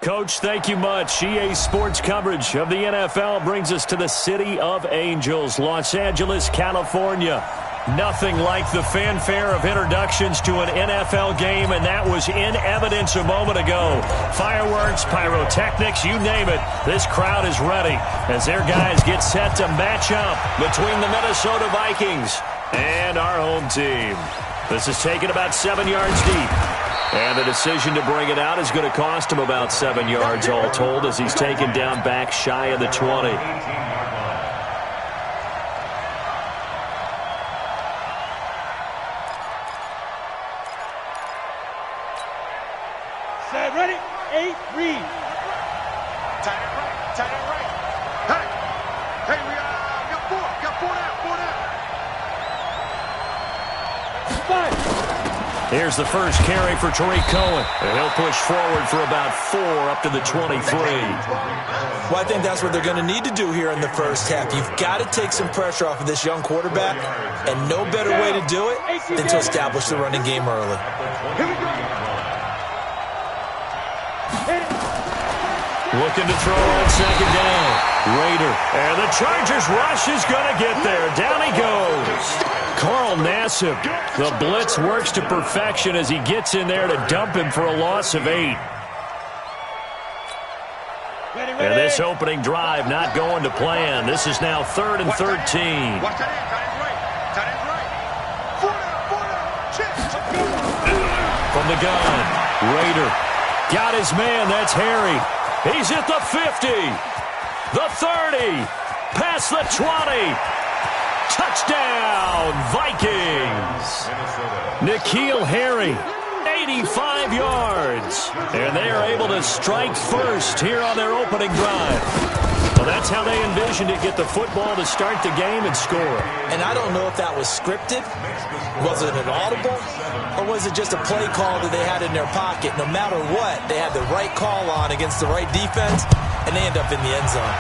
Coach, thank you much. EA Sports coverage of the NFL brings us to the City of Angels, Los Angeles, California. Nothing like the fanfare of introductions to an NFL game, and that was in evidence a moment ago. Fireworks, pyrotechnics, you name it. This crowd is ready as their guys get set to match up between the Minnesota Vikings and our home team. This is taken about 7 yards deep. And the decision to bring it out is going to cost him about 7 yards all told as he's taken down back shy of the 20. Set, ready, 8, read. Tight end right. Hey, we got four down. Here's the first carry for Tariq Cohen. And he'll push forward for about 4 up to the 23. Well, I think that's what they're going to need to do here in the first half. You've got to take some pressure off of this young quarterback, and no better way to do it than to establish the running game early. Looking to throw on second down. Raider. And the Chargers rush is going to get there. Down he goes. Carl Nassib. The blitz works to perfection as he gets in there to dump him for a loss of 8. And this opening drive not going to plan. This is now 3rd and 13. Watch that end. Tight end's right. Four down. From the gun. Raider. Got his man. That's Harry. He's at the 50. The 30. Past the 20. Touchdown, Vikings. N'Keal Harry, 85 yards. And they are able to strike first here on their opening drive. Well, that's how they envisioned it, get the football to start the game and score. And I don't know if that was scripted. Was it an audible? Or was it just a play call that they had in their pocket? No matter what, they had the right call on against the right defense, and they end up in the end zone.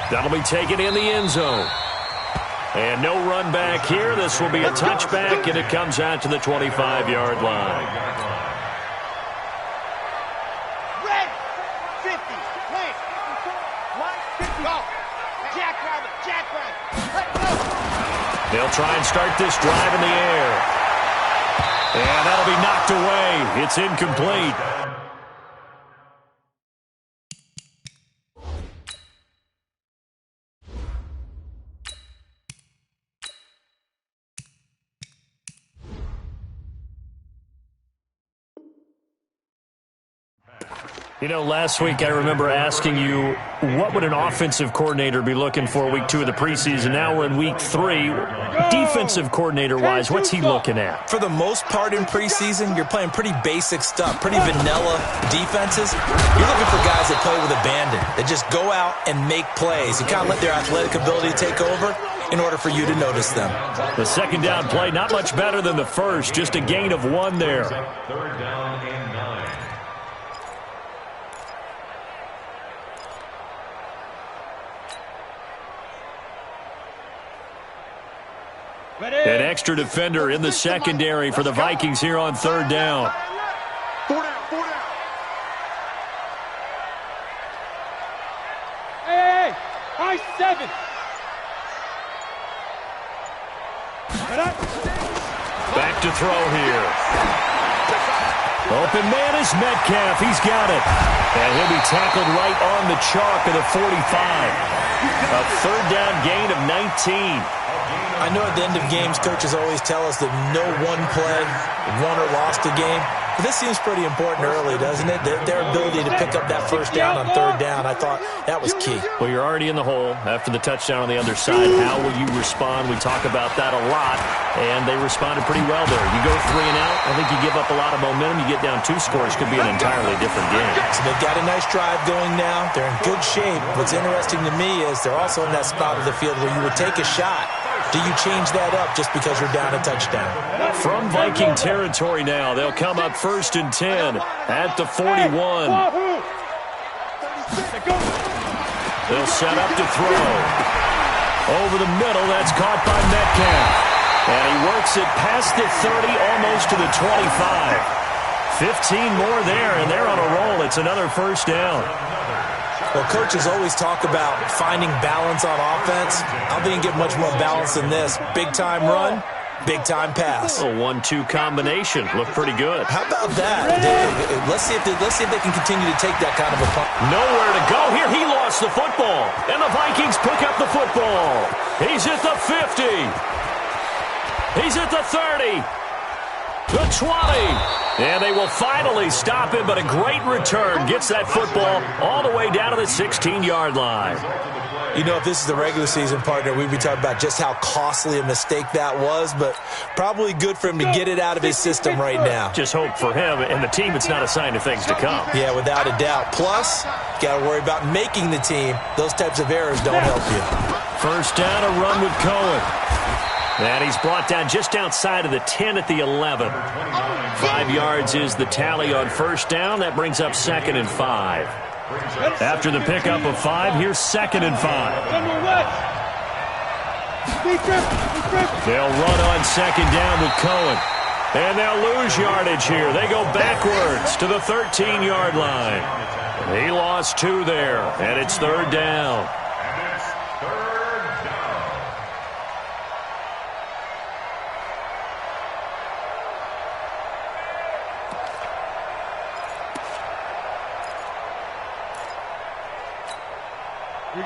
That'll be taken in the end zone. And no run back here. This will be a touchback, and it comes out to the 25-yard line. Red, 50, play. Line 50, go. Jackrabbit. Let's go. They'll try and start this drive in the air. And that'll be knocked away. It's incomplete. You know, last week I remember asking you, what would an offensive coordinator be looking for week 2 of the preseason? Now we're in week 3. Defensive coordinator-wise, what's he looking at? For the most part in preseason, you're playing pretty basic stuff, pretty vanilla defenses. You're looking for guys that play with abandon, that just go out and make plays. You kind of let their athletic ability take over in order for you to notice them. The second down play, not much better than the first, just a gain of 1 there. 3rd down and 9. An extra defender in the secondary for the Vikings here on 3rd down. 4 down. Hey, high 7. Back to throw here. Open man is Metcalf. He's got it. And he'll be tackled right on the chalk of the 45. A 3rd down gain of 19. I know at the end of games, coaches always tell us that no one play won or lost a game. But this seems pretty important early, doesn't it? Their ability to pick up that first down on 3rd down, I thought that was key. Well, you're already in the hole after the touchdown on the other side. How will you respond? We talk about that a lot, and they responded pretty well there. You go 3 and out, I think you give up a lot of momentum. You get down 2 scores, could be an entirely different game. So they've got a nice drive going now. They're in good shape. What's interesting to me is they're also in that spot of the field where you would take a shot. Do you change that up just because you're down a touchdown? From Viking territory now, they'll come up 1st and 10 at the 41. They'll set up to throw. Over the middle, that's caught by Metcalf. And he works it past the 30, almost to the 25. 15 more there, and they're on a roll. It's another first down. Well, coaches always talk about finding balance on offense. I don't think you get much more balance than this. Big-time run, big-time pass. A 1-2 combination. Looked pretty good. How about that? Let's see if they can continue to take that kind of a punt. Nowhere to go here. He lost the football. And the Vikings pick up the football. He's at the 50. He's at the 30. The 20. And they will finally stop him, but a great return gets that football all the way down to the 16-yard line. You know, if this is the regular season, partner, we'd be talking about just how costly a mistake that was, but probably good for him to get it out of his system right now. Just hope for him and the team it's not a sign of things to come. Yeah, without a doubt. Plus, got to worry about making the team. Those types of errors don't help you. First down, a run with Cohen. And he's brought down just outside of the 10 at the 11. 5 yards is the tally on first down. That brings up 2nd and 5. After the pickup of 5, here's 2nd and 5. They'll run on 2nd down with Cohen. And they'll lose yardage here. They go backwards to the 13-yard line. He lost 2 there, and it's 3rd down.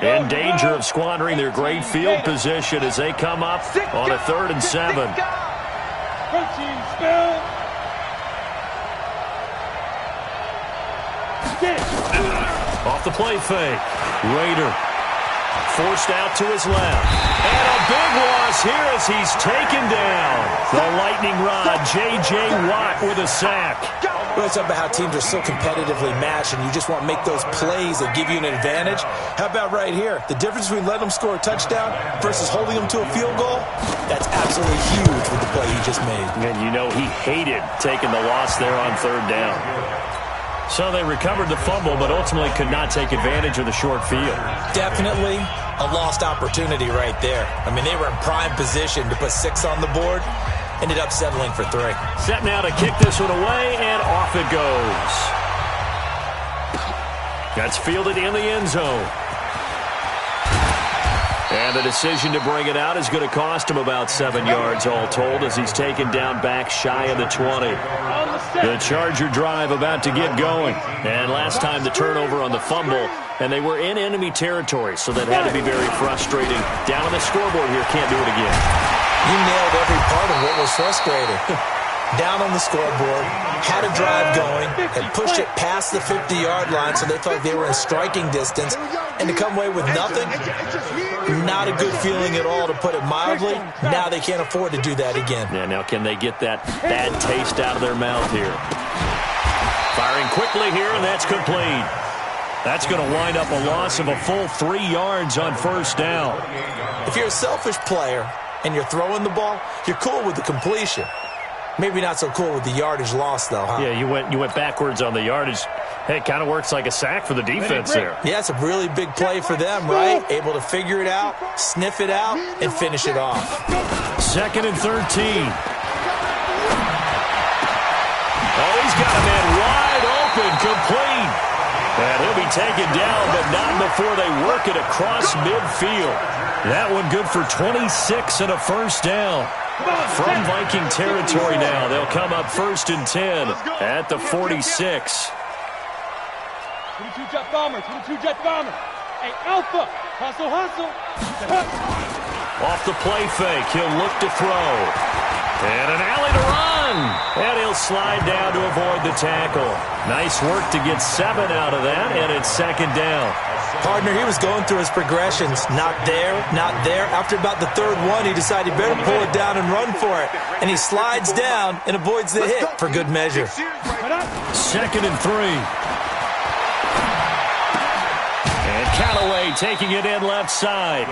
In danger of squandering their great field position as they come up on a 3rd and 7. Off the play fake. Raider forced out to his left. And a big loss here as he's taken down. The lightning rod, J.J. Watt with a sack. Well, it's about how teams are so competitively matched, and you just want to make those plays that give you an advantage. How about right here? The difference between letting them score a touchdown versus holding them to a field goal, that's absolutely huge with the play he just made. And you know he hated taking the loss there on 3rd down. So they recovered the fumble, but ultimately could not take advantage of the short field. Definitely a lost opportunity right there. I mean, they were in prime position to put 6 on the board. Ended up settling for 3. Set now to kick this one away, and off it goes. That's fielded in the end zone. And the decision to bring it out is going to cost him about 7 yards all told as he's taken down back shy of the 20. The Charger drive about to get going. And last time the turnover on the fumble, and they were in enemy territory, so that had to be very frustrating. Down on the scoreboard here, can't do it again. You nailed every part of what was frustrating. Down on the scoreboard, had a drive going, and pushed it past the 50-yard line so they thought they were in striking distance, and to come away with nothing, not a good feeling at all, to put it mildly. Now they can't afford to do that again. Yeah, now can they get that bad taste out of their mouth here? Firing quickly here, and that's complete. That's going to wind up a loss of a full 3 yards on first down. If you're a selfish player and you're throwing the ball, you're cool with the completion. Maybe not so cool with the yardage loss, though, huh? Yeah, you went backwards on the yardage. Hey, it kind of works like a sack for the defense there. Yeah, it's a really big play for them, right? Able to figure it out, sniff it out, and finish it off. 2nd and 13. Oh, he's got a man wide open, complete. And he'll be taken down, but not before they work it across midfield. That one good for 26 and a first down. From Viking territory now, they'll come up 1st and 10 at the 46. 22 jet bomber, 22 jet bomber. Hey, Alpha, hustle, hustle. Off the play fake, he'll look to throw. And an alley to run. And he'll slide down to avoid the tackle. Nice work to get 7 out of that, and it's 2nd down. Partner, he was going through his progressions. Not there, not there. After about the 3rd one, he decided he better pull it down and run for it. And he slides down and avoids the hit for good measure. 2nd and 3. And Callaway taking it in left side.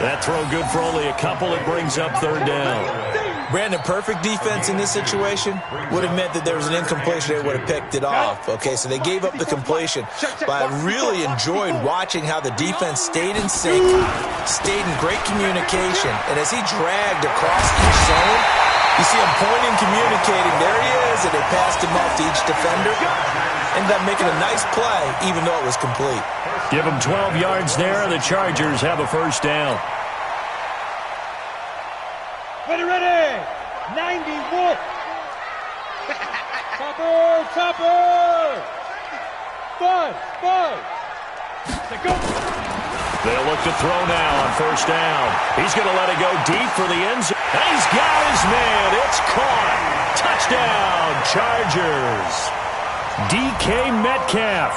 That throw good for only a couple. It brings up 3rd down. Brandon, perfect defense in this situation would have meant that there was an incompletion. They would have picked it off. Okay, so they gave up the completion. But I really enjoyed watching how the defense stayed in sync, stayed in great communication. And as he dragged across each zone, You see him pointing, communicating. There he is, and they passed him off to each defender. Ended up making a nice play, even though it was complete. Give them 12 yards there, and the Chargers have a first down. Ready! 91! Topper! Five! Go! They'll look to throw now on first down. He's going to let it go deep for the end zone. And he's got his man. It's caught. Touchdown, Chargers. DK Metcalf,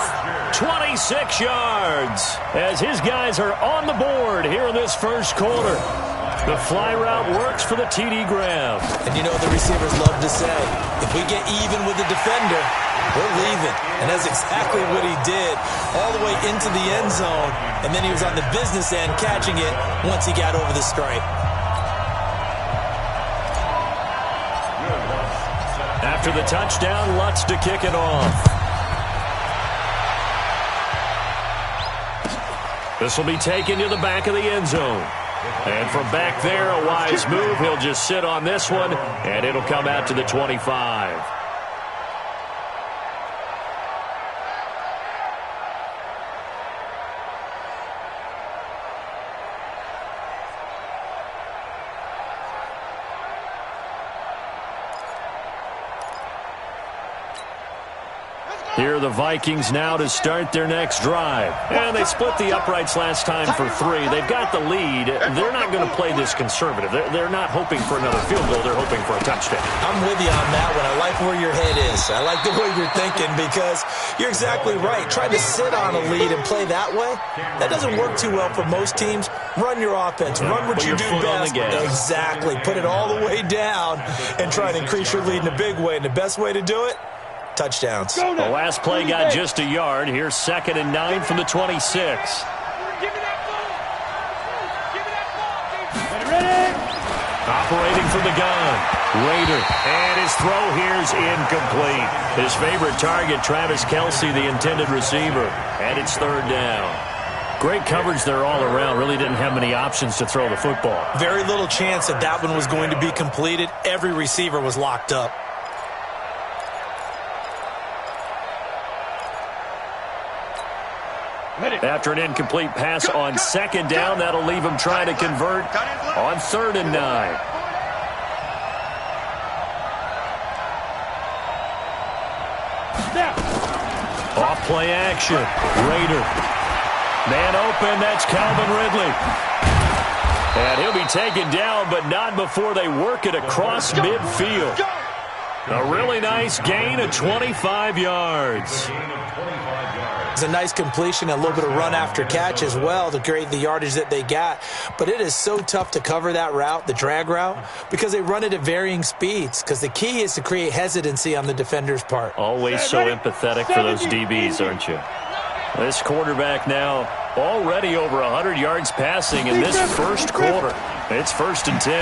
26 yards, as his guys are on the board here in this first quarter. The fly route works for the TD grab. And you know the receivers love to say, if we get even with the defender, we're leaving. And that's exactly what he did, all the way into the end zone. And then he was on the business end catching it once he got over the stripe. After the touchdown, Lutz to kick it off. This will be taken to the back of the end zone. And from back there, a wise move. He'll just sit on this one, and it'll come out to the 25. Here are the Vikings now to start their next drive. And they split the uprights last time for 3. They've got the lead. They're not going to play this conservative. They're not hoping for another field goal. They're hoping for a touchdown. I'm with you on that one. I like where your head is. I like the way you're thinking because you're exactly right. Trying to sit on a lead and play that way, that doesn't work too well for most teams. Run your offense. Run what you do best. Exactly. Put it all the way down and try to increase your lead in a big way. And the best way to do it, touchdowns. The last play got just a yard. Here's 2nd and 9 from the 26. Operating from the gun. Rader. And his throw here's incomplete. His favorite target, Travis Kelce, the intended receiver. And it's 3rd down. Great coverage there all around. Really didn't have many options to throw the football. Very little chance that that one was going to be completed. Every receiver was locked up. After an incomplete pass on 2nd down, that'll leave him trying to convert on 3rd and 9. Off play action. Rader. Man open, that's Calvin Ridley. And he'll be taken down, but not before they work it across midfield. A really nice gain of 25 yards. It's a nice completion, a little bit of run after catch as well to create the yardage that they got. But it is so tough to cover that route, the drag route, because they run it at varying speeds. Because the key is to create hesitancy on the defender's part. Always so empathetic for those DBs, aren't you? This quarterback now already over 100 yards passing in this first quarter. It's 1st and 10.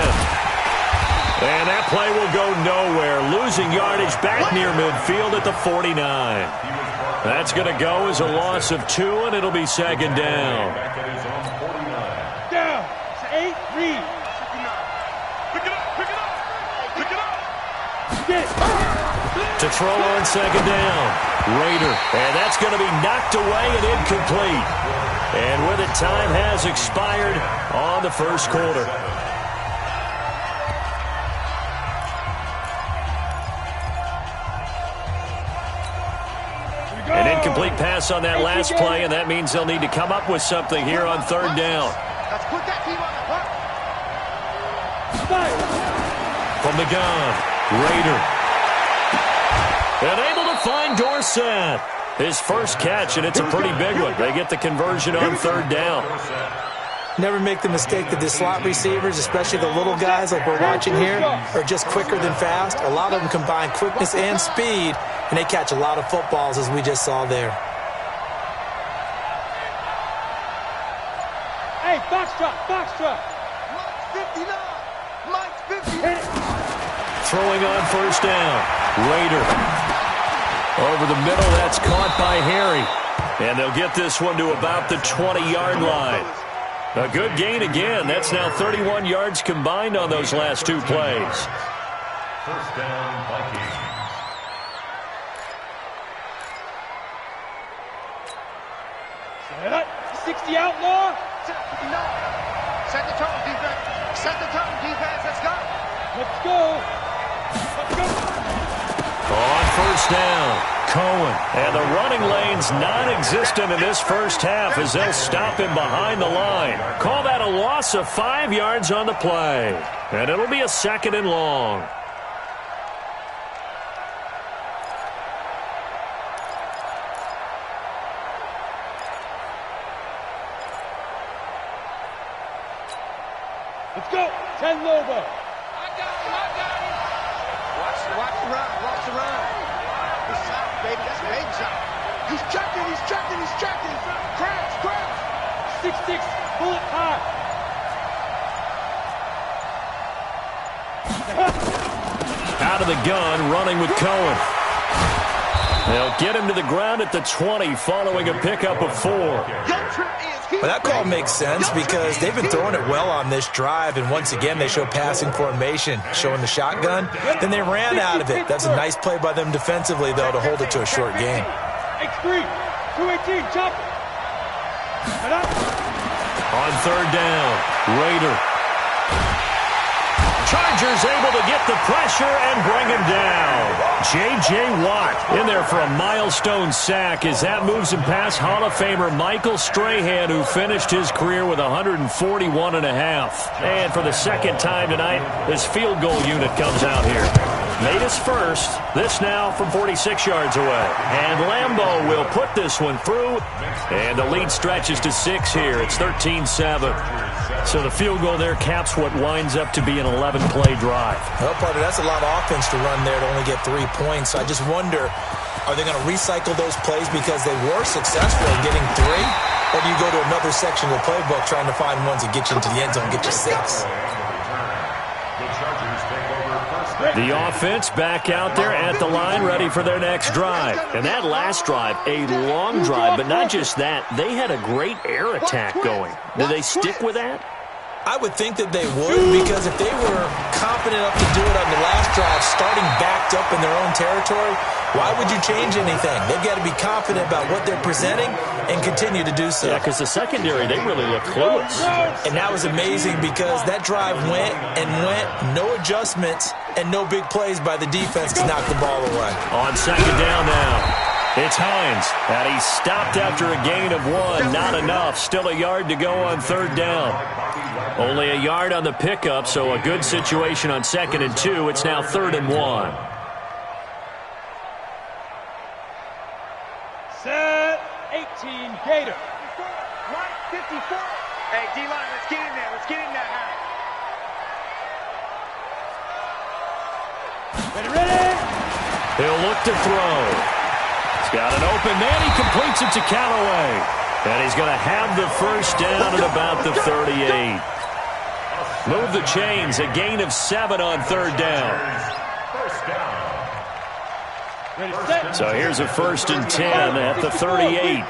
And that play will go nowhere. Losing yardage back near midfield at the 49. That's going to go as a loss of 2, and it'll be 2nd down. Down. 8, read. Pick it up. To throw on 2nd down. Rader. And that's going to be knocked away and incomplete. And with it, time has expired on the first quarter. An incomplete pass on that last play, and that means they'll need to come up with something here on 3rd down. Let's put that team on the hunt. From the gun, Rader. And able to find Dorsett. His first catch, and it's a pretty big one. They get the conversion on 3rd down. Never make the mistake that the slot receivers, especially the little guys like we're watching here, are just quicker than fast. A lot of them combine quickness and speed, and they catch a lot of footballs, as we just saw there. Hey, foxtrot. Mike's 59. Throwing on 1st down. Rader. Over the middle, that's caught by Harry. And they'll get this one to about the 20-yard line. A good gain again. That's now 31 yards combined on those last 2 plays. First down, Vikings. Set up. 60 outlaw. Set the tone, defense. Set the tone, defense. Let's go. Let's go. Let's go. On first down, Cohen. And the running lane's non-existent in this first half as they'll stop him behind the line. Call that a loss of 5 yards on the play. And it'll be a 2nd and long. Let's go. 10 Lobo. I got him. Watch the run. Watch the run. He's shot, baby. That's a big shot. He's checking. Crash. 6'6", bullet high. Out of the gun, running with Cohen. They'll get him to the ground at the 20 following a pickup of 4. Well, that call makes sense because they've been throwing it well on this drive, and once again they show passing formation, showing the shotgun. Then they ran out of it. That's a nice play by them defensively, though, to hold it to a short game. X3, 218, chop. On third down, Raider. Chargers able to get the pressure and bring him down. J.J. Watt in there for a milestone sack as that moves him past Hall of Famer Michael Strahan, who finished his career with 141 and a half. And for the second time tonight, his field goal unit comes out here. Made his first, this now from 46 yards away. And Lambeau will put this one through, and the lead stretches to 6 here. It's 13-7. So the field goal there caps what winds up to be an 11-play drive. Well, partner, that's a lot of offense to run there to only get 3 points. So I just wonder, are they going to recycle those plays because they were successful in getting 3? Or do you go to another section of the playbook trying to find ones that get you into the end zone, get you 6? The offense back out there at the line, ready for their next drive. And that last drive, a long drive, but not just that. They had a great air attack going. Do they stick with that? I would think that they would, because if they were confident enough to do it on the last drive, starting backed up in their own territory, why would you change anything? They've got to be confident about what they're presenting and continue to do so. Yeah, because the secondary, they really look clueless. And that was amazing because that drive went, no adjustments, and no big plays by the defense to knock the ball away. On second down now, it's Hines. And he stopped after a gain of 1. Not enough. Still a yard to go on third down. Only a yard on the pickup, so a good situation on 2nd and 2. It's now 3rd and 1. Set 18, Gator. 54. Hey, D-line, let's get in there. Let's get in that house. Ready? He'll look to throw. He's got an open man. He completes it to Callaway. And he's going to have the first down at about the 38. Move the chains. A gain of 7 on third down. So here's a 1st and 10 at the 38.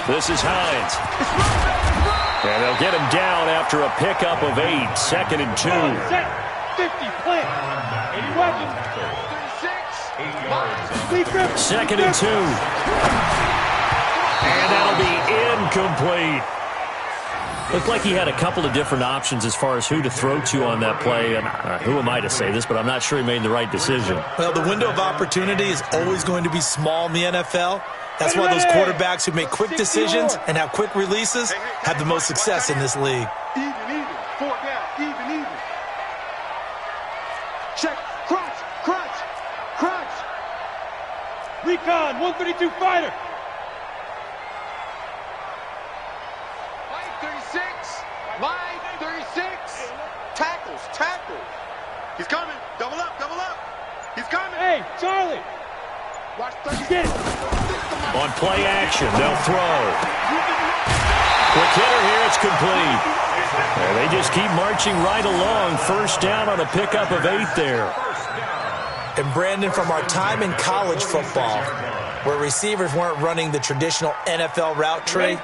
This is Hines. And they'll get him down after a pickup of 8. 2nd and 2. 50, plant. 80 weapons. 2nd and 2. And that'll be incomplete. Looked like he had a couple of different options as far as who to throw to on that play. And who am I to say this, but I'm not sure he made the right decision. Well, the window of opportunity is always going to be small in the NFL. That's why those quarterbacks who make quick decisions and have quick releases have the most success in this league. Even. 4 down. Even. Check. Crunch. Recon, 132 fighter. Line 36. Tackles. He's coming. Double up. He's coming. Hey, Charlie. Watch 36. Get it. On play action, they'll throw. Quick hitter here, it's complete. And they just keep marching right along. First down on a pickup of 8 there. And Brandon, from our time in college football, where receivers weren't running the traditional NFL route tree,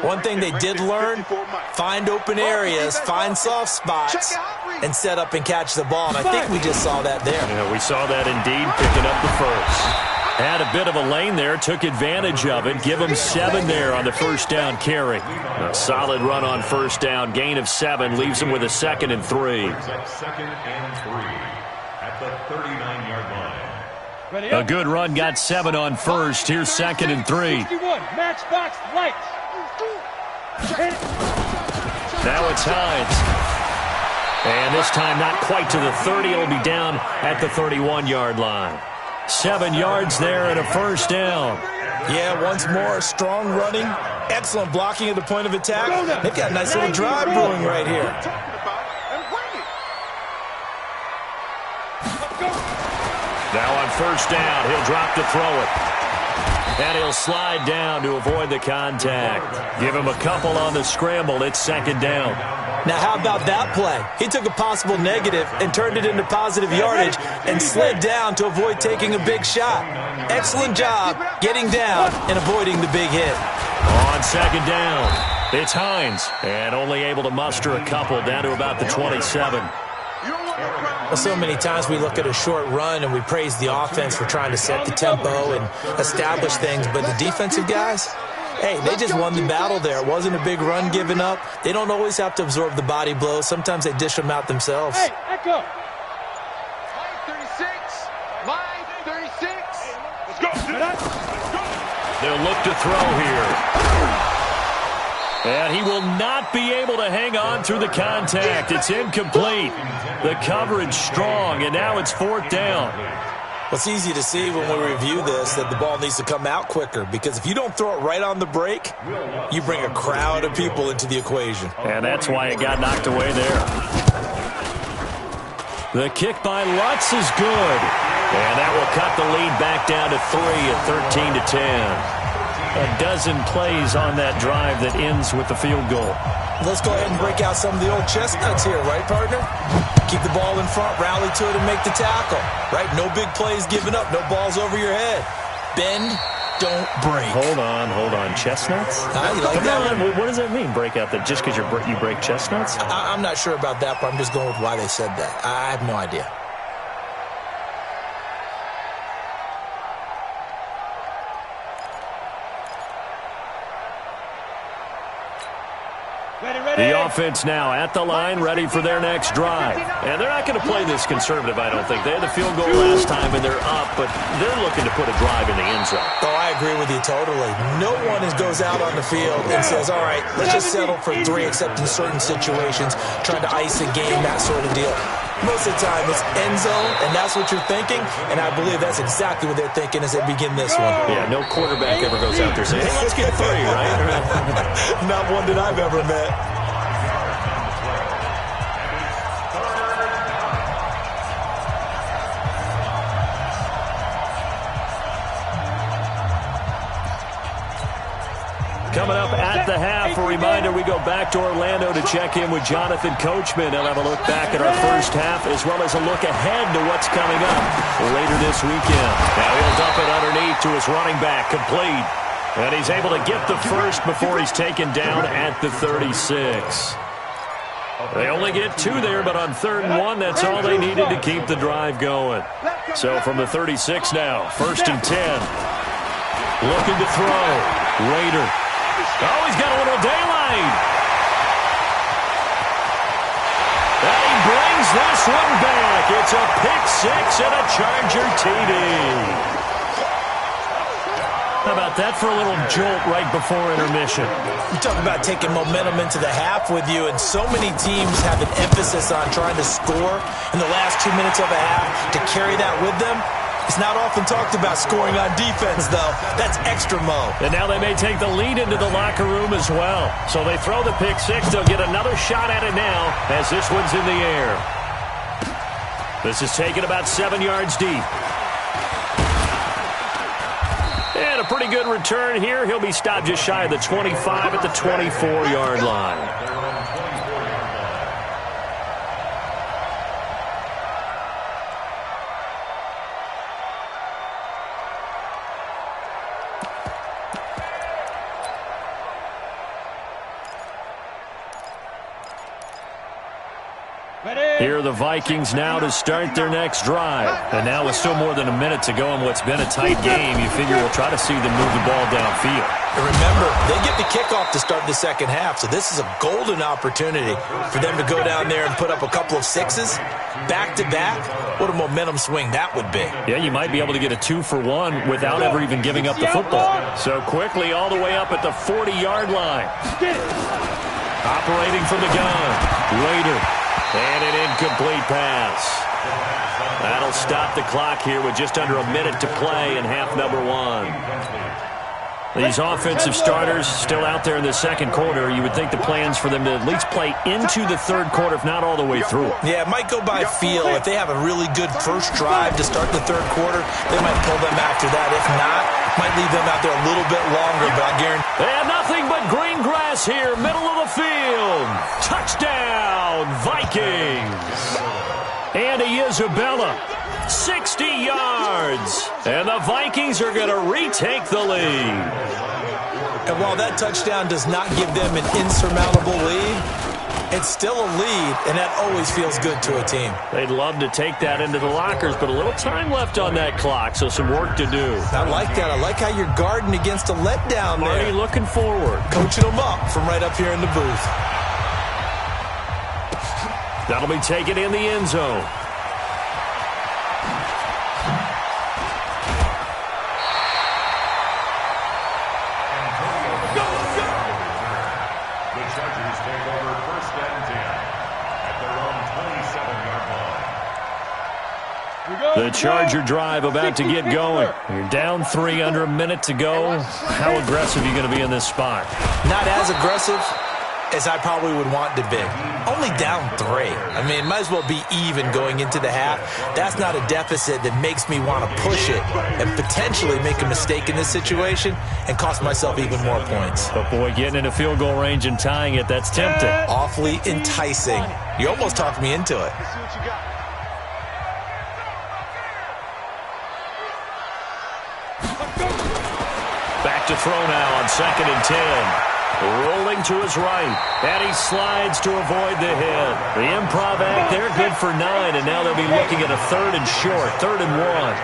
one thing they did learn, find open areas, find soft spots, and set up and catch the ball. And I think we just saw that there. Yeah, we saw that indeed, picking up the first. Had a bit of a lane there, took advantage of it. Give him 7 there on the first down carry. A solid run on first down, gain of 7, leaves him with a 2nd and 3. Second and 3 at the 39-yard line. A good run, got 7 on first. Here's 2nd and 3. 61, matchbox lights. Now it's Hines. And this time not quite to the 30. It'll be down at the 31-yard line. 7 yards there and a first down. Yeah, once more, strong running, excellent blocking at the point of attack. They've got a nice little drive brewing right here. Now on first down, he'll drop to throw it. And he'll slide down to avoid the contact. Give him a couple on the scramble. It's 2nd down. Now, how about that play? He took a possible negative and turned it into positive yardage and slid down to avoid taking a big shot. Excellent job getting down and avoiding the big hit. On 2nd down, it's Hines. And only able to muster a couple down to about the 27. Well, so many times we look at a short run and we praise the offense for trying to set the tempo and establish things, but the defensive guys, hey, they just won the battle there. It wasn't a big run given up. They don't always have to absorb the body blows. Sometimes they dish them out themselves. Hey, echo. Line 36. Line 36. Let's go. They'll look to throw here. And he will not be able to hang on through the contact. It's incomplete. The coverage strong, and now it's 4th down. Well, it's easy to see when we review this that the ball needs to come out quicker, because if you don't throw it right on the break, you bring a crowd of people into the equation. And that's why it got knocked away there. The kick by Lutz is good. And that will cut the lead back down to 3 at 13-10. A dozen plays on that drive that ends with the field goal. Let's go ahead and break out some of the old chestnuts here, right, partner? Keep the ball in front, rally to it, and make the tackle, right? No big plays given up, no balls over your head. Bend, don't break. Hold on. Chestnuts? You like that one? What does that mean, break out? That just because you break chestnuts? I'm not sure about that, but I'm just going with why they said that. I have no idea. The offense now at the line, ready for their next drive. And they're not going to play this conservative, I don't think. They had the field goal last time, and they're up, but they're looking to put a drive in the end zone. Oh, I agree with you totally. No one goes out on the field and says, all right, let's just settle for 3, except in certain situations, trying to ice a game, that sort of deal. Most of the time, it's end zone, and that's what you're thinking, and I believe that's exactly what they're thinking as they begin this one. Yeah, no quarterback ever goes out there saying, hey, let's get 3, right? Not one that I've ever met. Coming up at the half, a reminder, we go back to Orlando to check in with Jonathan Coachman. He'll have a look back at our first half as well as a look ahead to what's coming up later this weekend. Now he'll dump it underneath to his running back, complete. And he's able to get the first before he's taken down at the 36. They only get 2 there, but on 3rd and 1, that's all they needed to keep the drive going. So from the 36 now, 1st and 10. Looking to throw. Raider. Oh, he's got a little daylight. And he brings this one back. It's a pick 6 and a Charger TD. How about that for a little jolt right before intermission? You talk about taking momentum into the half with you, and so many teams have an emphasis on trying to score in the last 2 minutes of a half to carry that with them. It's not often talked about scoring on defense, though. That's extra mo. And now they may take the lead into the locker room as well. So they throw the pick 6. They'll get another shot at it now as this one's in the air. This is taken about 7 yards deep. And a pretty good return here. He'll be stopped just shy of the 25 at the 24-yard line. Here are the Vikings now to start their next drive. And now with still more than a minute to go in what's been a tight game, you figure we'll try to see them move the ball downfield. And remember, they get the kickoff to start the second half, so this is a golden opportunity for them to go down there and put up a couple of sixes back-to-back. What a momentum swing that would be. Yeah, you might be able to get a 2-for-1 without ever even giving up the football. So quickly all the way up at the 40-yard line. Operating from the gun. Rader. And an incomplete pass. That'll stop the clock here with just under a minute to play in half number 1. These offensive starters still out there in the second quarter. You would think the plans for them to at least play into the third quarter, if not all the way through. Yeah, it might go by feel. If they have a really good first drive to start the third quarter, they might pull them after that. If not, might leave them out there a little bit longer, but I guarantee. They have nothing but green grass here, middle of the field. Touchdown, Vikings. Andy Isabella, 60 yards. And the Vikings are going to retake the lead. And while that touchdown does not give them an insurmountable lead, it's still a lead, and that always feels good to a team. They'd love to take that into the lockers, but a little time left on that clock, so some work to do. I like that. I like how you're guarding against a letdown there. Marty looking forward. Coaching them up from right up here in the booth. That'll be taken in the end zone. The Charger drive about to get going. You're down 3 under a minute to go. How aggressive are you going to be in this spot? Not as aggressive as I probably would want to be. Only down 3. I mean, might as well be even going into the half. That's not a deficit that makes me want to push it and potentially make a mistake in this situation and cost myself even more points. But boy, getting into field goal range and tying it, that's tempting. Awfully enticing. You almost talked me into it. Back to throw now on 2nd and 10. Rolling to his right, and he slides to avoid the hit. The improv act there, good for 9, and now they'll be looking at a 3rd and short, 3rd and 1.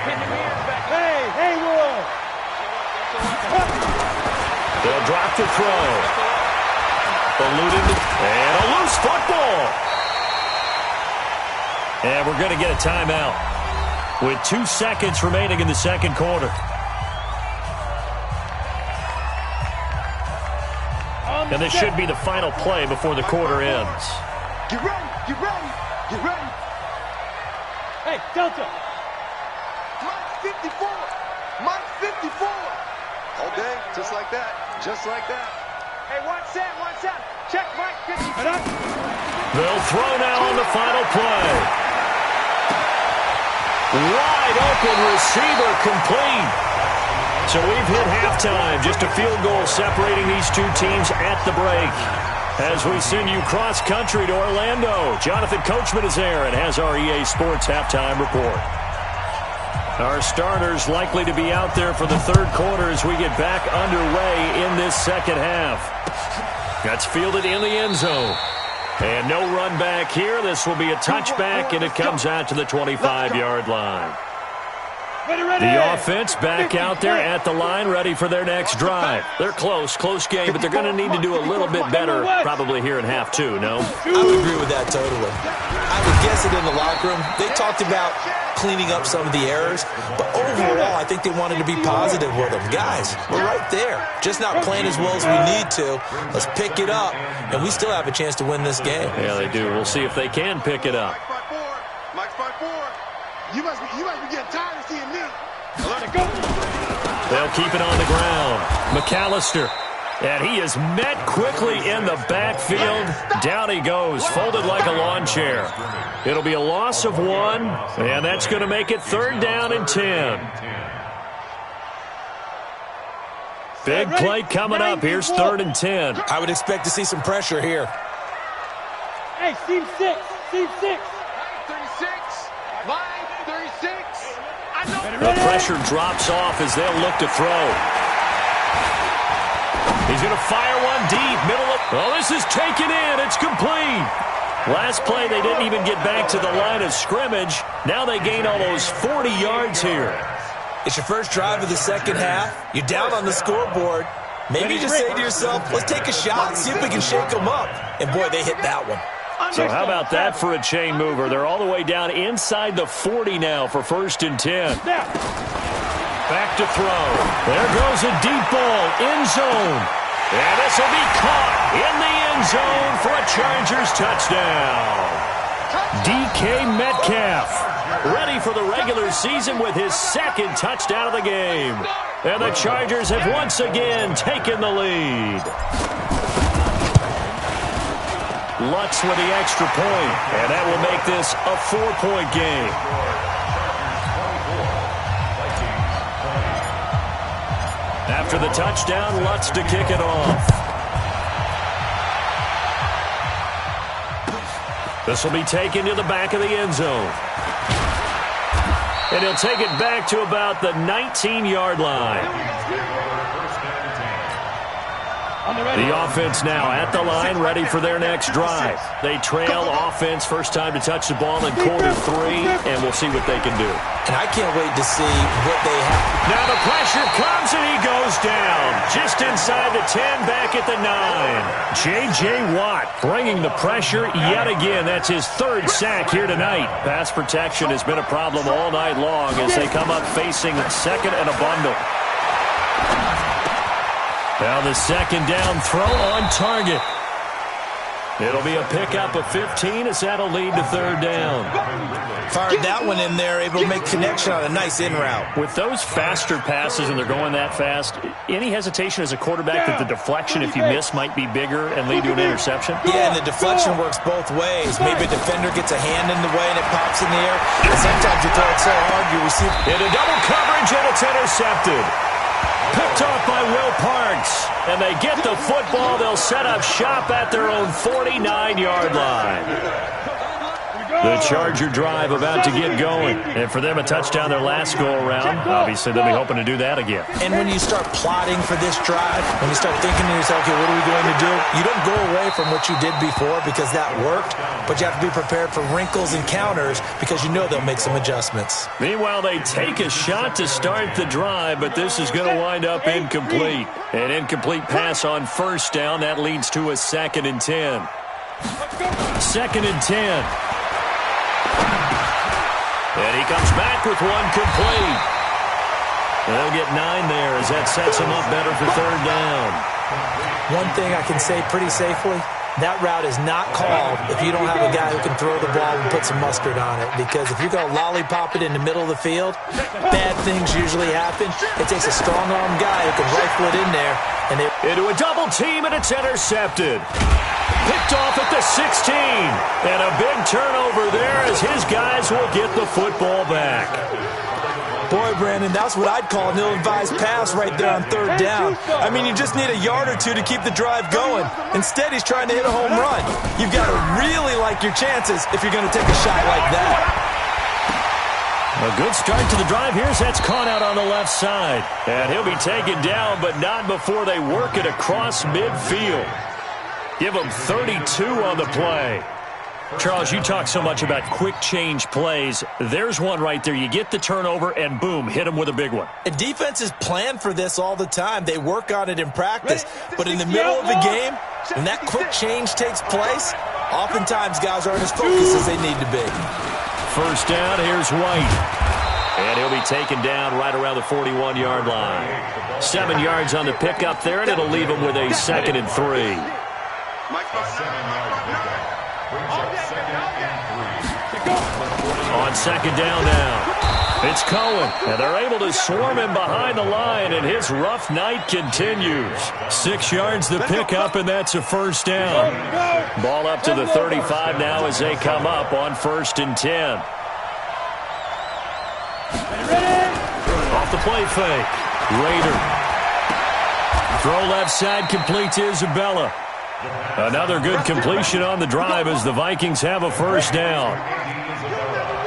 Hey, Wood! They'll drop to throw. Eluded, and a loose football. And we're going to get a timeout with 2 seconds remaining in the second quarter. And this should be the final play before the quarter ends. Get ready, get ready, get ready. Hey, Delta. Mike 54, Mike 54. All day, just like that, just like that. Hey, one set, check Mike 54. They'll throw now on the final play. Wide open receiver complete. So we've hit halftime. Just a field goal separating these two teams at the break. As we send you cross-country to Orlando, Jonathan Coachman is there and has our EA Sports halftime report. Our starters likely to be out there for the third quarter as we get back underway in this second half. That's fielded in the end zone. And no run back here. This will be a touchback, and it comes out to the 25-yard line. The offense back out there at the line, ready for their next drive. They're close game, but they're going to need to do a little bit better probably here in half 2, no? I would agree with that totally. I would guess it in the locker room. They talked about cleaning up some of the errors, but overall, I think they wanted to be positive with them. Guys, we're right there. Just not playing as well as we need to. Let's pick it up, and we still have a chance to win this game. Yeah, they do. We'll see if they can pick it up. Mike's 5-4. You must be getting tired of seeing me. Let it go. They'll keep it on the ground. McAllister. And he is met quickly in the backfield. Down he goes, folded like a lawn chair. It'll be a loss of 1, and that's going to make it 3rd down and 10. Big play coming up. Here's 3rd and 10. I would expect to see some pressure here. Hey, Steve 6. 36. Line 36. The pressure drops off as they'll look to throw. He's going to fire one deep, middle of... Oh, this is taken in. It's complete. Last play, they didn't even get back to the line of scrimmage. Now they gain almost 40 yards here. It's your first drive of the second half. You're down on the scoreboard. Maybe you just say to yourself, let's take a shot, see if we can shake them up. And, boy, they hit that one. So how about that for a chain mover? They're all the way down inside the 40 now for 1st and 10. Back to throw. There goes a deep ball, end zone. And this will be caught in the end zone for a Chargers touchdown. DK Metcalf, ready for the regular season with his 2nd touchdown of the game. And the Chargers have once again taken the lead. Lutz with the extra point, and that will make this a 4-point game. After the touchdown, Lutz to kick it off. This will be taken to the back of the end zone. And he'll take it back to about the 19-yard line. The offense now at the line, ready for their next drive. They trail offense, first time to touch the ball in quarter 3, and we'll see what they can do. And I can't wait to see what they have. Now the pressure comes, and he goes down. Just inside the 10, back at the 9. J.J. Watt bringing the pressure yet again. That's his 3rd sack here tonight. Pass protection has been a problem all night long as they come up facing 2nd and a bundle. Now the 2nd down throw on target. It'll be a pickup of 15 as that'll lead to 3rd down. Fired that one in there, able to make connection on a nice in route. With those faster passes and they're going that fast, any hesitation as a quarterback that the deflection, if you miss, might be bigger and lead to an interception? Yeah, and the deflection works both ways. Maybe a defender gets a hand in the way and it pops in the air. And sometimes you throw it so hard you receive. Into double coverage and it's intercepted. Picked off by Will Parks, and they get the football. They'll set up shop at their own 49-yard line. The Charger drive about to get going. And for them, a touchdown their last go-around. Obviously, they'll be hoping to do that again. And when you start plotting for this drive, when you start thinking to yourself, okay, what are we going to do? You don't go away from what you did before because that worked, but you have to be prepared for wrinkles and counters because you know they'll make some adjustments. Meanwhile, they take a shot to start the drive, but this is going to wind up incomplete. An incomplete pass on 1st down. That leads to a 2nd and 10. 2nd and 10. And he comes back with one complete. They'll get 9 there as that sets him up better for 3rd down. One thing I can say pretty safely, that route is not called if you don't have a guy who can throw the ball and put some mustard on it. Because if you go lollipop it in the middle of the field, bad things usually happen. It takes a strong-arm guy who can rifle it in there. And into a double team, and it's intercepted. Picked off at the 16. And a big turnover there as his guys will get the football back. Boy, Brandon, that's what I'd call an ill-advised pass right there on 3rd down. I mean, you just need a yard or 2 to keep the drive going. Instead, he's trying to hit a home run. You've got to really like your chances if you're going to take a shot like that. A good start to the drive here as that's caught out on the left side. And he'll be taken down, but not before they work it across midfield. Give him 32 on the play. Charles, you talk so much about quick change plays. There's one right there. You get the turnover, and boom, hit him with a big one. And defenses plan for this all the time. They work on it in practice. But in the middle of the game, when that quick change takes place, oftentimes guys aren't as focused as they need to be. 1st down, here's White. And he'll be taken down right around the 41-yard line. 7 yards on the pickup there, and it'll leave him with a 2nd and 3. On 2nd down now, it's Cohen, and they're able to swarm him behind the line, and his rough night continues. 6 yards the pickup, and that's a 1st down. Ball up to the 35 now as they come up on 1st and 10. Off the play fake, Rader. Throw left side, complete to Isabella. Another good completion on the drive as the Vikings have a 1st down.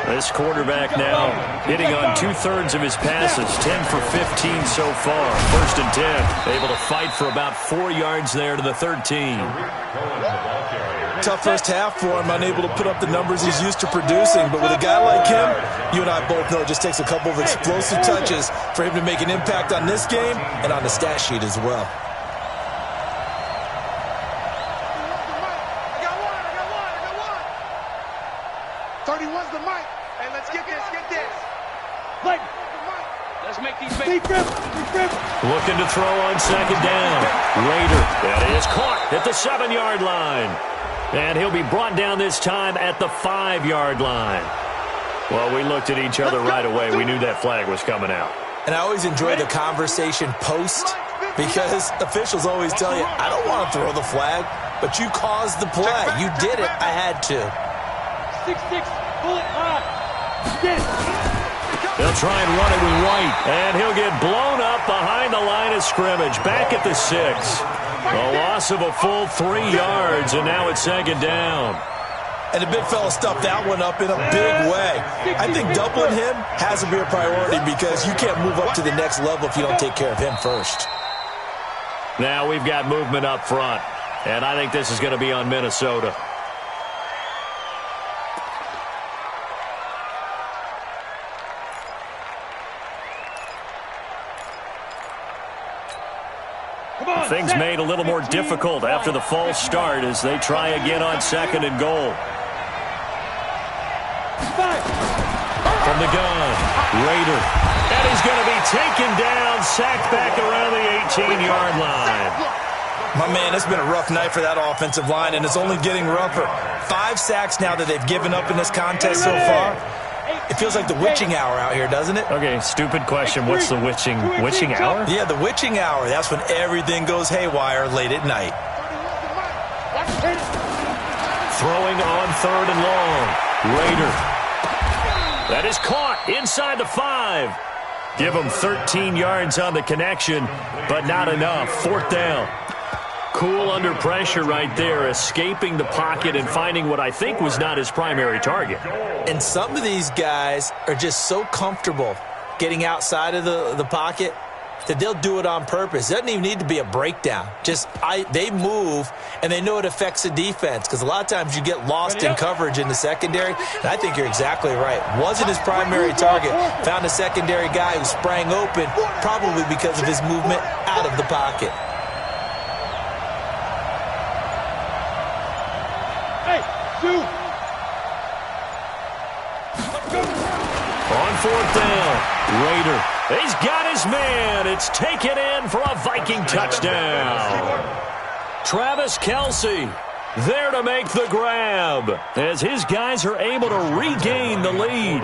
This quarterback now hitting on 2/3 of his passes, 10 for 15 so far. 1st and 10, able to fight for about 4 yards there to the 13. tough first half for him, unable to put up the numbers he's used to producing. But with a guy like him, you and I both know it just takes a couple of explosive touches for him to make an impact on this game and on the stat sheet as well. I got one. 31's the mic. Hey, let's get this. Let's make these big. Looking to throw on second down. Rader, that is caught at the 7-yard line. And he'll be brought down this time at the 5-yard line. Well, we looked at each other right away. We knew that flag was coming out. And I always enjoy the conversation post because officials always tell you, I don't want to throw the flag, but you caused the play. You did it. I had to. 6-6, pull it high. They'll try and run it with White, and he'll get blown up behind the line of scrimmage, back at the 6. A loss of a full 3 yards, and now it's second down. And the big fella stuffed that one up in a big way. I think doubling him has to be a priority because you can't move up to the next level if you don't take care of him first. Now we've got movement up front, and I think this is going to be on Minnesota. Things made a little more difficult after the false start as they try again on second and goal. From the gun, Rader. And he's going to be taken down, sacked back around the 18-yard line. My man, it's been a rough night for that offensive line, and it's only getting rougher. 5 sacks now that they've given up in this contest so far. It feels like the witching hour out here, doesn't it? Okay, stupid question. What's the witching hour? Yeah, the witching hour. That's when everything goes haywire late at night. Throwing on third and long. Rader. That is caught inside the 5. Give him 13 yards on the connection, but not enough. 4th down. Cool under pressure right there, escaping the pocket and finding what I think was not his primary target. And some of these guys are just so comfortable getting outside of the pocket that they'll do it on purpose. It doesn't even need to be a breakdown. They move, and they know it affects the defense because a lot of times you get lost in coverage in the secondary, and I think you're exactly right. Wasn't his primary target. Found a secondary guy who sprang open, probably because of his movement out of the pocket. On 4th down, Rader. He's got his man. It's taken in for a Viking touchdown. Travis Kelce there to make the grab as his guys are able to regain the lead.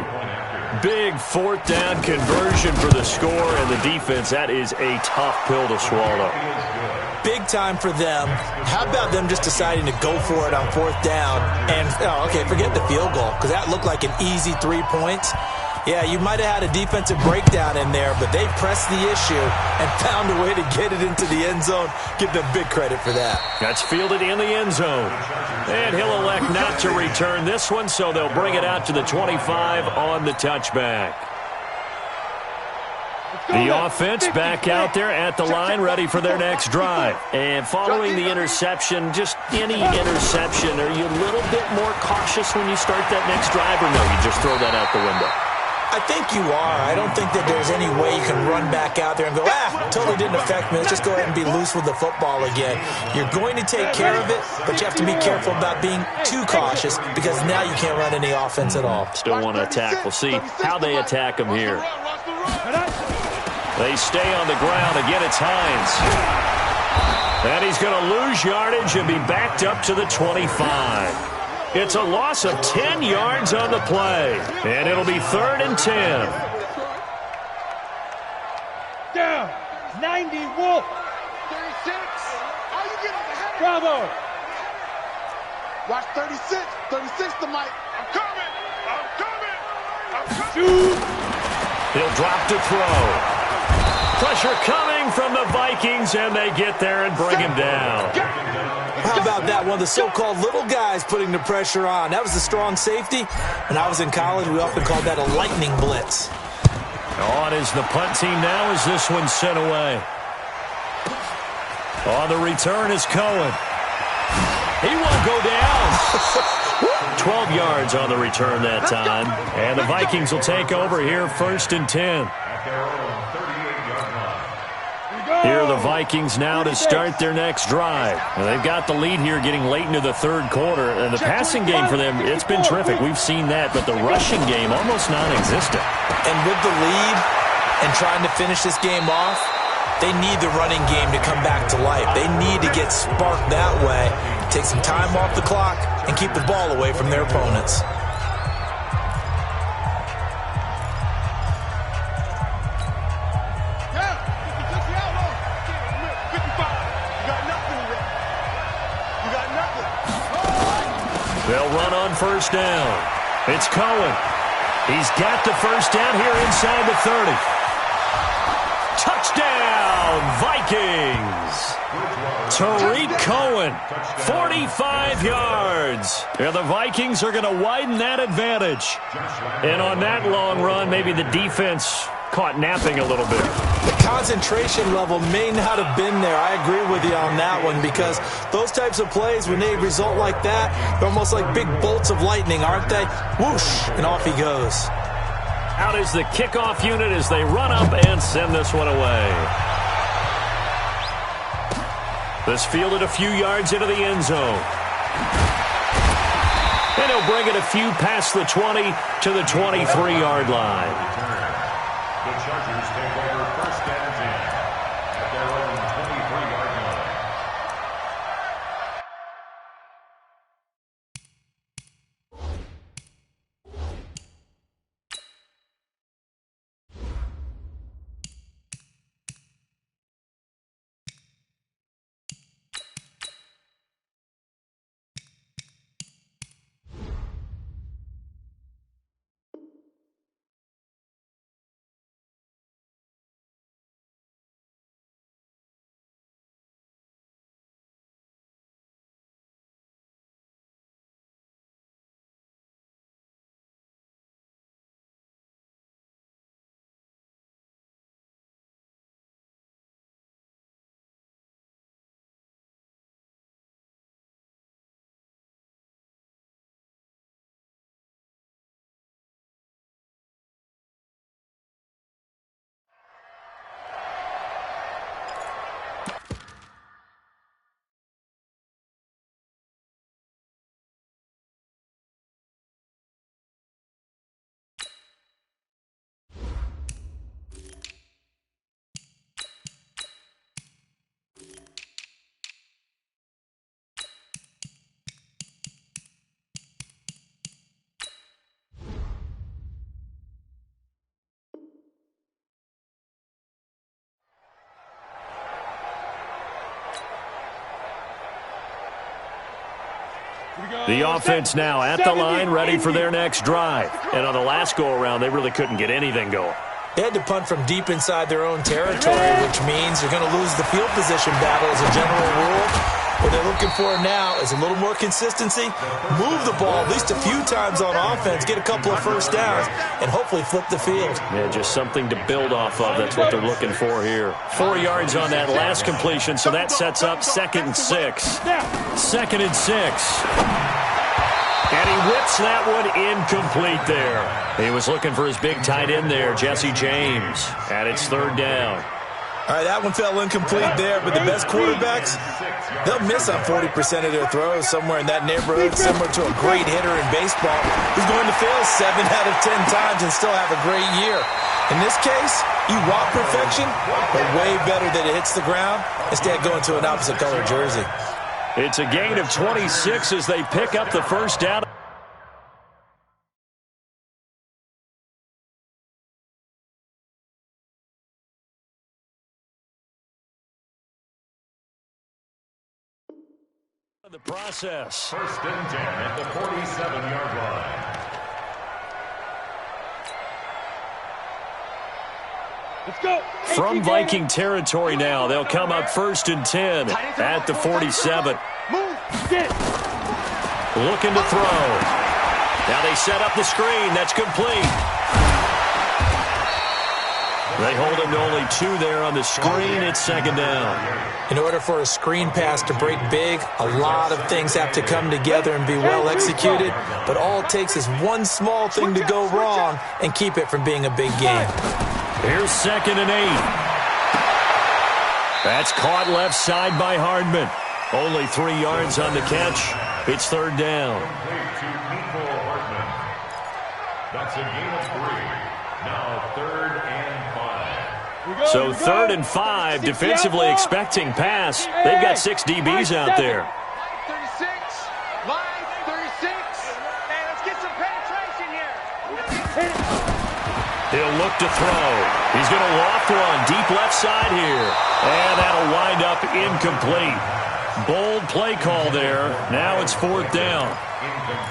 Big 4th down conversion for the score, and the defense, that is a tough pill to swallow. Big time for them. How about them just deciding to go for it on 4th down and, forget the field goal because that looked like an easy 3 points. Yeah, you might have had a defensive breakdown in there, but they pressed the issue and found a way to get it into the end zone. Give them big credit for that. That's fielded in the end zone. And he'll elect not to return this one, so they'll bring it out to the 25 on the touchback. The offense back out there at the line, ready for their next drive. And following the interception, just any interception, are you a little bit more cautious when you start that next drive, or no, you just throw that out the window? I think you are. I don't think that there's any way you can run back out there and go, totally didn't affect me. Let's just go ahead and be loose with the football again. You're going to take care of it, but you have to be careful about being too cautious because now you can't run any offense at all. Still want to attack. We'll see how they attack him here. They stay on the ground. Again, it's Hines. And he's going to lose yardage and be backed up to the 25. It's a loss of 10 yards on the play. And it'll be 3rd and 10. Down. 90 Wolf. 36. How you getting the head? Bravo. Watch 36. 36 the mic. I'm coming. Shoot. He'll drop to throw. Pressure coming from the Vikings, and they get there and bring him down. How about that? One of the so-called little guys putting the pressure on. That was a strong safety. When I was in college, we often called that a lightning blitz. On is the punt team now as this one's sent away. On the return is Cohen. He won't go down. 12 yards on the return that time. And the Vikings will take over here, 1st and 10. Here are the Vikings now to start their next drive. And they've got the lead here getting late into the 3rd quarter. And the passing game for them, it's been terrific. We've seen that. But the rushing game, almost non-existent. And with the lead and trying to finish this game off, they need the running game to come back to life. They need to get sparked that way, take some time off the clock, and keep the ball away from their opponents. They'll run on 1st down. It's Cohen. He's got the 1st down here inside the 30. Touchdown, Vikings. Tariq Cohen, 45 yards. And the Vikings are going to widen that advantage. And on that long run, maybe the defense caught napping a little bit. The concentration level may not have been there. I agree with you on that one, because those types of plays, when they result like that, they're almost like big bolts of lightning, aren't they? Whoosh, and off he goes. Out is the kickoff unit as they run up and send this one away. This fielded a few yards into the end zone. And he'll bring it a few past the 20 to the 23-yard line. The Chargers take over 1st and 10 at their own 23-yard line. The offense now at the line, ready for their next drive. And on the last go-around, they really couldn't get anything going. They had to punt from deep inside their own territory, which means they're going to lose the field position battle as a general rule. What they're looking for now is a little more consistency, move the ball at least a few times on offense, get a couple of 1st downs, and hopefully flip the field. Yeah, just something to build off of. That's what they're looking for here. 4 yards on that last completion, so that sets up 2nd and 6. 2nd and 6. And he whips that one incomplete there. He was looking for his big tight end there, Jesse James. And it's 3rd down. All right, that one fell incomplete there, but the best quarterbacks, they'll miss on 40% of their throws somewhere in that neighborhood, similar to a great hitter in baseball who's going to fail 7 out of 10 times and still have a great year. In this case, you want perfection, but way better that it hits the ground instead of going to an opposite color jersey. It's a gain of 26 as they pick up the 1st down. The process. 1st and 10 at the 47-yard line. Let's go. From Viking territory now, they'll come up 1st and 10 at the 47. Looking to throw. Now they set up the screen. That's complete. They hold him to only 2 there on the screen. It's second down. In order for a screen pass to break big, a lot of things have to come together and be well executed. But all it takes is one small thing to go wrong and keep it from being a big game. Here's 2nd and 8. That's caught left side by Hardman. Only 3 yards on the catch. It's 3rd down. That's a gain of 3. Now 3rd and 5. So 3rd and 5, defensively expecting pass. They've got 6 DBs out there. Line 36. Line 36. Hey, let's get some penetration here. He'll look to throw. He's going to loft one deep left side here. And that'll wind up incomplete. Bold play call there. Now it's 4th down.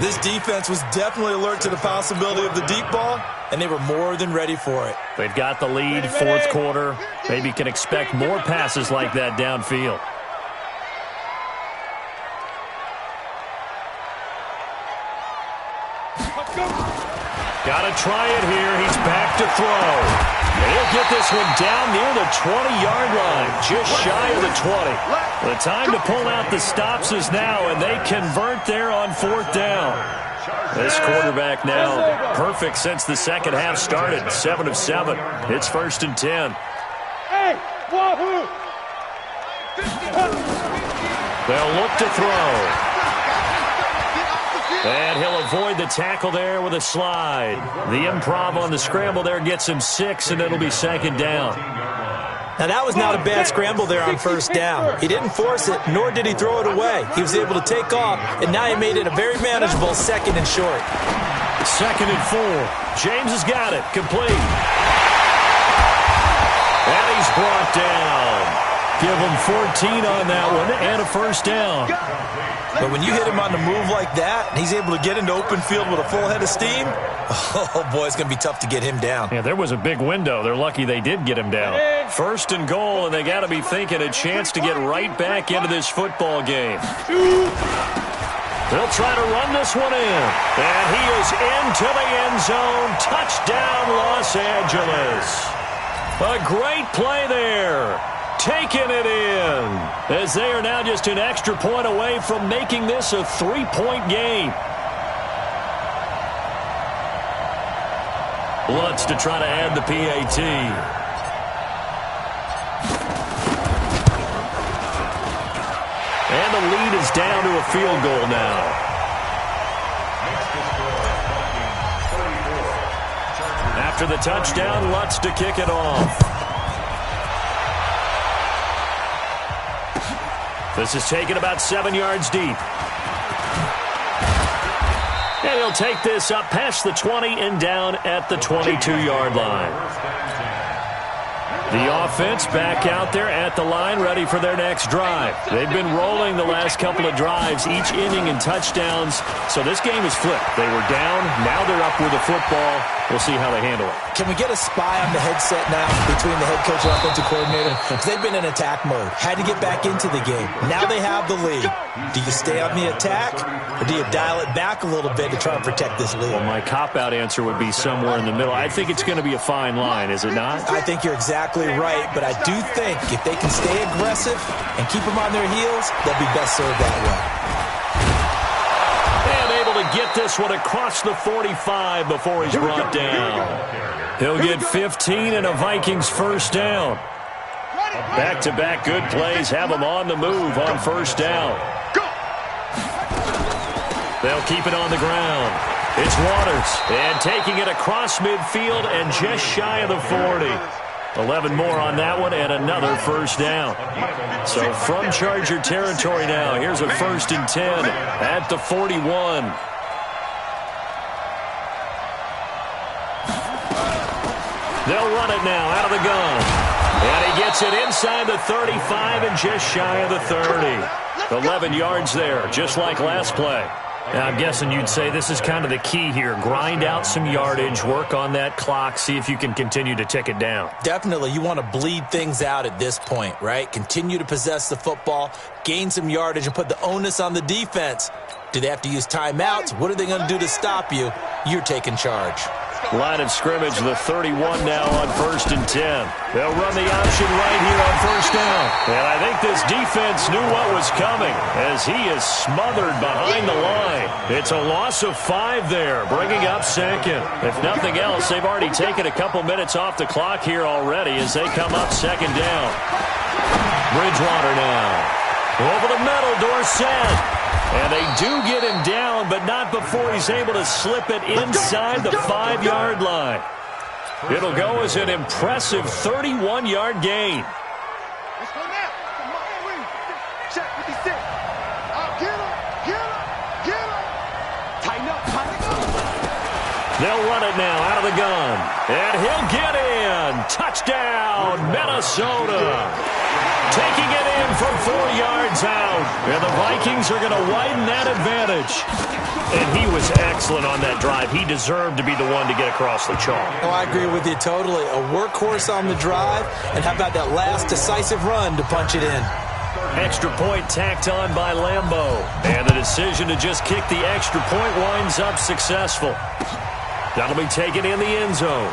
This defense was definitely alert to the possibility of the deep ball, and they were more than ready for it. They've got the lead, 4th quarter. Maybe can expect more passes like that downfield. Got to try it here. He's back to throw. And he'll get this one down near the 20-yard line, just shy of the 20. The time to pull out the stops is now, and they convert there on 4th down. This quarterback now perfect since the second half started, 7 of 7. It's 1st and 10. Hey, wahoo! They'll look to throw. And he'll avoid the tackle there with a slide. The improv on the scramble there gets him 6, and it'll be 2nd down. Now, that was not a bad scramble there on 1st down. He didn't force it, nor did he throw it away. He was able to take off, and now he made it a very manageable 2nd and short. 2nd and 4. James has got it. Complete. And he's brought down. Give him 14 on that one and a 1st down. But when you hit him on the move like that, and he's able to get into open field with a full head of steam, oh, boy, it's going to be tough to get him down. Yeah, there was a big window. They're lucky they did get him down. 1st and goal, and they got to be thinking a chance to get right back into this football game. They'll try to run this one in. And he is into the end zone. Touchdown, Los Angeles. A great play there. Taking it in, as they are now just an extra point away from making this a 3-point game. Lutz to try to add the PAT. And the lead is down to a field goal now. After the touchdown, Lutz to kick it off. This is taken about 7 yards deep. And he'll take this up past the 20 and down at the 22-yard line. The offense back out there at the line, ready for their next drive. They've been rolling the last couple of drives, each inning in touchdowns. So this game is flipped. They were down. Now they're up with the football. We'll see how they handle it. Can we get a spy on the headset now between the head coach and offensive coordinator? Because they've been in attack mode. Had to get back into the game. Now they have the lead. Do you stay on the attack, or do you dial it back a little bit to try and protect this lead? Well, my cop-out answer would be somewhere in the middle. I think it's going to be a fine line, is it not? I think you're exactly right, but I do think if they can stay aggressive and keep them on their heels, they'll be best served that way. And able to get this one across the 45 before he's brought down. He'll get 15 and a Vikings 1st down. Back-to-back good plays have them on the move on 1st down. They'll keep it on the ground. It's Waters, and taking it across midfield and just shy of the 40. 11 more on that one, and another 1st down. So from Charger territory now, here's a 1st and 10 at the 41. They'll run it now out of the gun. And he gets it inside the 35 and just shy of the 30. 11 yards there, just like last play. Now, I'm guessing you'd say this is kind of the key here. Grind out some yardage, work on that clock, see if you can continue to tick it down. Definitely. You want to bleed things out at this point, right? Continue to possess the football, gain some yardage, and put the onus on the defense. Do they have to use timeouts? What are they going to do to stop you? You're taking charge. Line of scrimmage, the 31 now on 1st and 10. They'll run the option right here on 1st down. And I think this defense knew what was coming as he is smothered behind the line. It's a loss of 5 there, bringing up 2nd. If nothing else, they've already taken a couple minutes off the clock here already as they come up 2nd down. Bridgewater now. Over the middle, Dorsett. And they do get him down, but not before he's able to slip it inside the 5-yard line. It'll go as an impressive 31-yard gain. Let's go now. Come on, check 56. Get him, get him, get him. Tighten up, tighten up. They'll run it now out of the gun. And he'll get in. Touchdown, Minnesota. Taking it in from 4 yards out. And the Vikings are going to widen that advantage. And he was excellent on that drive. He deserved to be the one to get across the chalk. Oh, I agree with you totally. A workhorse on the drive. And how about that last decisive run to punch it in? Extra point tacked on by Lambeau. And the decision to just kick the extra point winds up successful. That'll be taken in the end zone.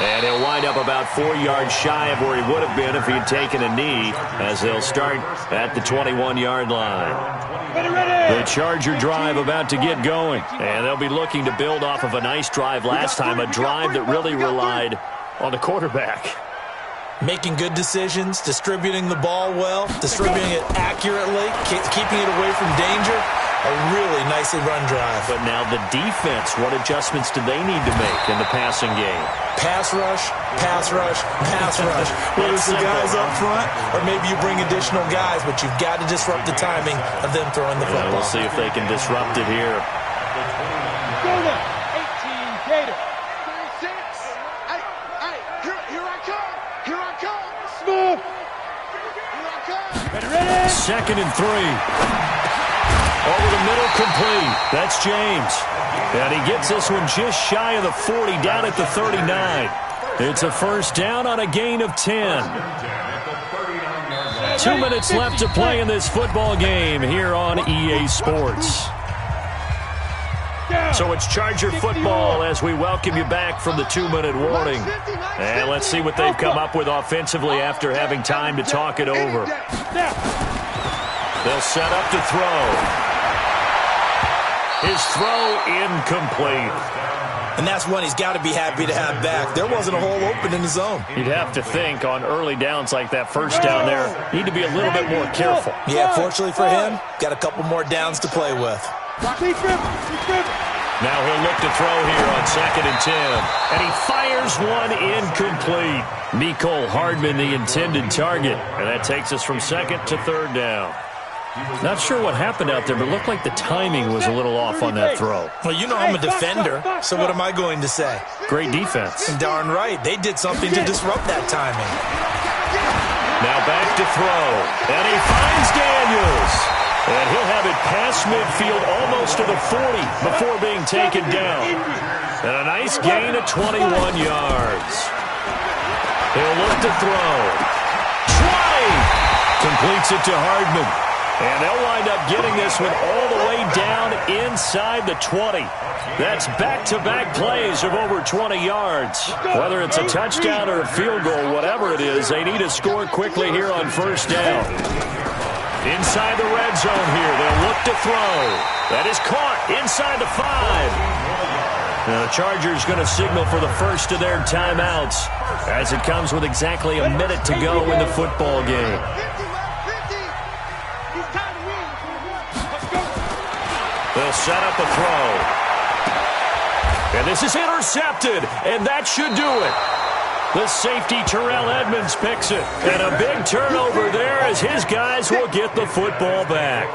And he'll wind up about 4 yards shy of where he would have been if he had taken a knee, as they'll start at the 21-yard line. The Charger drive about to get going, and they'll be looking to build off of a nice drive last time, a drive that really relied on the quarterback. Making good decisions, distributing the ball well, distributing it accurately, keeping it away from danger. A really nicely run drive. But now the defense, what adjustments do they need to make in the passing game? Pass rush, pass rush, pass rush. Whether it's the guys up front or maybe you bring additional guys, but you've got to disrupt the timing of them throwing the football. We'll see if they can disrupt it here. Go now, 18 Gator. 36. Hey, here I come. Here I come. Smooth. Here I come. Ready. 2nd and 3. Over the middle, complete. That's James. And he gets this one just shy of the 40, down at the 39. It's a 1st down on a gain of 10. 2 minutes left to play in this football game here on EA Sports. So it's Charger football as we welcome you back from the 2-minute warning. And let's see what they've come up with offensively after having time to talk it over. They'll set up to throw. His throw incomplete. And that's one he's got to be happy to have back. There wasn't a hole open in the zone. You'd have to think on early downs like that 1st down there, need to be a little bit more careful. Yeah, fortunately for him, got a couple more downs to play with. Now he'll look to throw here on 2nd and 10. And he fires one incomplete. Mecole Hardman, the intended target. And that takes us from 2nd to 3rd down. Not sure what happened out there, but it looked like the timing was a little off on that throw. Well, you know I'm a defender, so what am I going to say? Great defense. And darn right, they did something to disrupt that timing. Now back to throw. And he finds Daniels. And he'll have it past midfield almost to the 40 before being taken down. And a nice gain of 21 yards. He'll look to throw. 20! Completes it to Hardman. And they'll wind up getting this one all the way down inside the 20. That's back-to-back plays of over 20 yards. Whether it's a touchdown or a field goal, whatever it is, they need to score quickly here on 1st down. Inside the red zone here, they'll look to throw. That is caught inside the 5. Now the Chargers going to signal for the first of their timeouts as it comes with exactly a minute to go in the football game. They'll set up a throw. And this is intercepted, and that should do it. The safety, Terrell Edmonds, picks it. And a big turnover there as his guys will get the football back.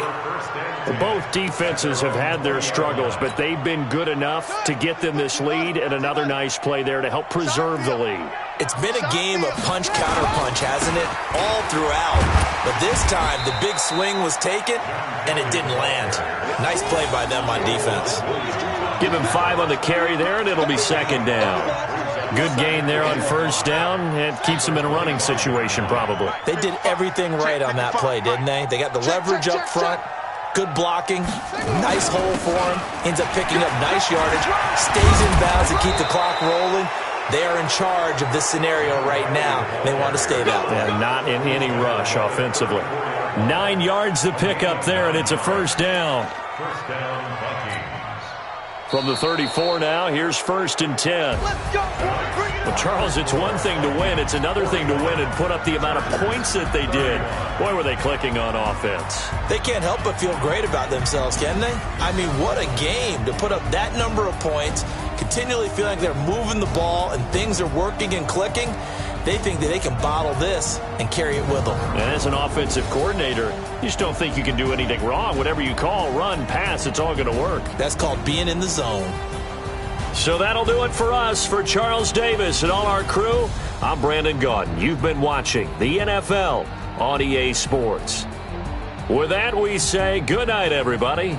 Both defenses have had their struggles, but they've been good enough to get them this lead, and another nice play there to help preserve the lead. It's been a game of punch-counter-punch, hasn't it? All throughout. But this time, the big swing was taken, and it didn't land. Nice play by them on defense. Give him 5 on the carry there, and it'll be 2nd down. Good gain there on 1st down. It keeps them in a running situation, probably. They did everything right on that play, didn't they? They got the leverage up front. good blocking, nice hole for him, ends up picking up nice yardage, stays in bounds to keep the clock rolling. They are in charge of this scenario right now. They want to stay that way. And not in any rush offensively. 9 yards to pick up there, and it's a first down. First down, Vikings. From the 34 now, here's 1st and 10. Well, Charles, it's one thing to win. It's another thing to win and put up the amount of points that they did. Boy, were they clicking on offense. They can't help but feel great about themselves, can they? I mean, what a game to put up that number of points, continually feeling like they're moving the ball and things are working and clicking. They think that they can bottle this and carry it with them. And as an offensive coordinator, you just don't think you can do anything wrong. Whatever you call, run, pass, it's all going to work. That's called being in the zone. So that'll do it for us. For Charles Davis and all our crew, I'm Brandon Gaudin. You've been watching the NFL on EA Sports. With that, we say good night, everybody.